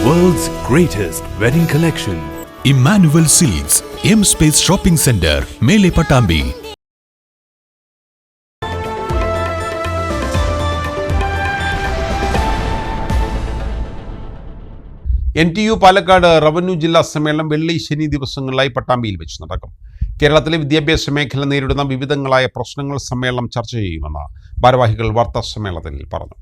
World's greatest wedding collection. Emmanuel Silks, M Space Shopping Center, Mele Patambi. NTU Palakkad revenue ജില്ലാ സമ്മേളനം വെള്ളി ശനി ദിവസങ്ങളിലായി പട്ടാമ്പിയിൽ വെച്ച് നടക്കും. കേരളത്തിലെ വിദ്യാഭ്യാസ മേഖല നേരിടുന്ന വിവിധങ്ങളായ പ്രശ്നങ്ങൾ സമ്മേളനം ചർച്ച ചെയ്യുമെന്ന് ഭാരവാഹികൾ വാർത്താ സമ്മേളനത്തിൽ പറഞ്ഞു.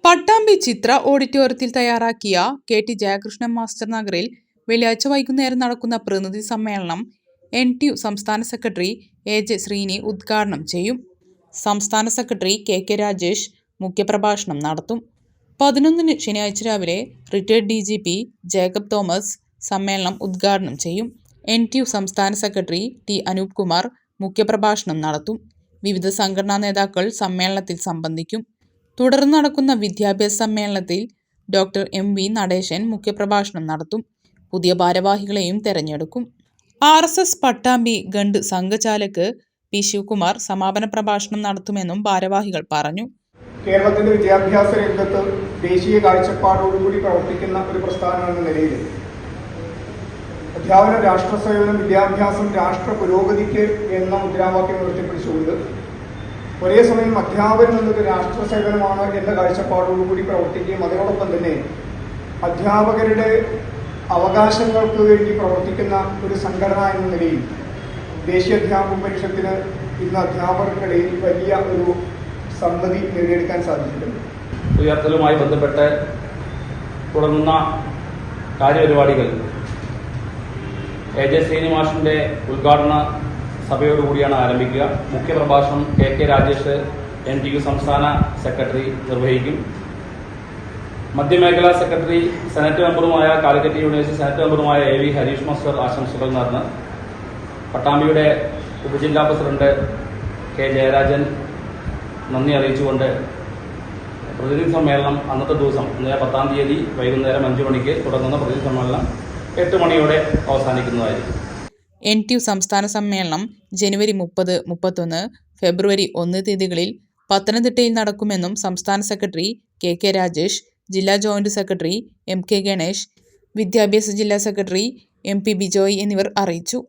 പട്ടാമ്പി ചിത്ര ഓഡിറ്റോറിയത്തിൽ തയ്യാറാക്കിയ KT ജയകൃഷ്ണൻ മാസ്റ്റർ നഗറിൽ വെള്ളിയാഴ്ച വൈകുന്നേരം നടക്കുന്ന പ്രതിനിധി സമ്മേളനം NTU സംസ്ഥാന സെക്രട്ടറി AJ ശ്രീനി ഉദ്ഘാടനം ചെയ്യും. സംസ്ഥാന സെക്രട്ടറി KK രാജേഷ് മുഖ്യപ്രഭാഷണം നടത്തും. 11 ശനിയാഴ്ച രാവിലെ റിട്ടയർഡ് DGP ജേക്കബ് തോമസ് സമ്മേളനം ഉദ്ഘാടനം ചെയ്യും. NTU സംസ്ഥാന സെക്രട്ടറി T അനൂപ് കുമാർ മുഖ്യപ്രഭാഷണം നടത്തും. വിവിധ സംഘടനാ നേതാക്കൾ സമ്മേളനത്തിൽ സംബന്ധിക്കും. തുടർന്ന് നടക്കുന്ന വിദ്യാഭ്യാസ സമ്മേളനത്തിൽ ഡോക്ടർ MV നടേശൻ മുഖ്യപ്രഭാഷണം നടത്തും. പുതിയ ഭാരവാഹികളെയും തെരഞ്ഞെടുക്കും. RSS പട്ടാമ്പി ഗണ്ട് സംഘചാലക് P ശിവകുമാർ സമാപന പ്രഭാഷണം നടത്തുമെന്നും ഭാരവാഹികൾ പറഞ്ഞു. കേരളത്തിന്റെ വിദ്യാഭ്യാസ രംഗത്ത് ദേശീയ കാഴ്ചപ്പാടോടുകൂടി പ്രവർത്തിക്കുന്ന ഒരു പ്രസ്ഥാനം എന്ന നിലയിൽ അധ്യാപനം രാഷ്ട്ര സേവനം, വിദ്യാഭ്യാസം രാഷ്ട്ര പുരോഗതിക്ക് എന്ന മുദ്രാവാക്യം ഉയർത്തിപ്പിടിച്ചുകൊണ്ട് ഒരേ സമയം അധ്യാപനം എന്നത് രാഷ്ട്ര സേവനമാണ് എന്ന കാഴ്ചപ്പാടോടുകൂടി പ്രവർത്തിക്കുകയും അതോടൊപ്പം തന്നെ അധ്യാപകരുടെ അവകാശങ്ങൾക്ക് വേണ്ടി പ്രവർത്തിക്കുന്ന ഒരു സംഘടന എന്ന നിലയിൽ ദേശീയ അധ്യാപക പരിഷത്തിന് ഇന്ന് അധ്യാപകർക്കിടയിൽ വലിയ ഒരു സമ്മതി നേടിയെടുക്കാൻ സാധിച്ചിട്ടുണ്ട്. ഉയർത്തലുമായി ബന്ധപ്പെട്ട് തുടങ്ങുന്ന കാര്യപരിപാടികൾ AJ ശ്രീനിവാസിൻ്റെ ഉദ്ഘാടന സഭയോടുകൂടിയാണ് ആരംഭിക്കുക. മുഖ്യപ്രഭാഷണം KK രാജേഷ് NTU സംസ്ഥാന സെക്രട്ടറി നിർവഹിക്കും. മധ്യമേഖലാ സെക്രട്ടറി സെനറ്റ് മെമ്പറുമായ കാലിക്കറ്റ് യൂണിവേഴ്സിറ്റി സെനറ്റ് മെമ്പറുമായ AV ഹരീഷ് മാസ്റ്റർ ആശംസകൾ നേർന്ന് പട്ടാമ്പിയുടെ ഉപജില്ലാ പ്രസിഡന്റ് K ജയരാജൻ നന്ദി അറിയിച്ചുകൊണ്ട് പ്രതിനിധി സമ്മേളനം അന്നത്തെ ദിവസം 10-ാം തീയതി വൈകുന്നേരം 5 മണിക്ക് തുടങ്ങുന്ന പ്രതിനിധി സമ്മേളനം 8 മണിയോടെ അവസാനിക്കുന്നതായിരിക്കും. NTU സംസ്ഥാന സമ്മേളനം ജനുവരി 30, 31, ഫെബ്രുവരി 1 തീയതികളിൽ പത്തനംതിട്ടയിൽ നടക്കുമെന്നും സംസ്ഥാന സെക്രട്ടറി KK രാജേഷ്, ജില്ലാ ജോയിന്റ് സെക്രട്ടറി MK ഗണേഷ്, വിദ്യാഭ്യാസ ജില്ലാ സെക്രട്ടറി MP ബിജോയ് എന്നിവർ അറിയിച്ചു.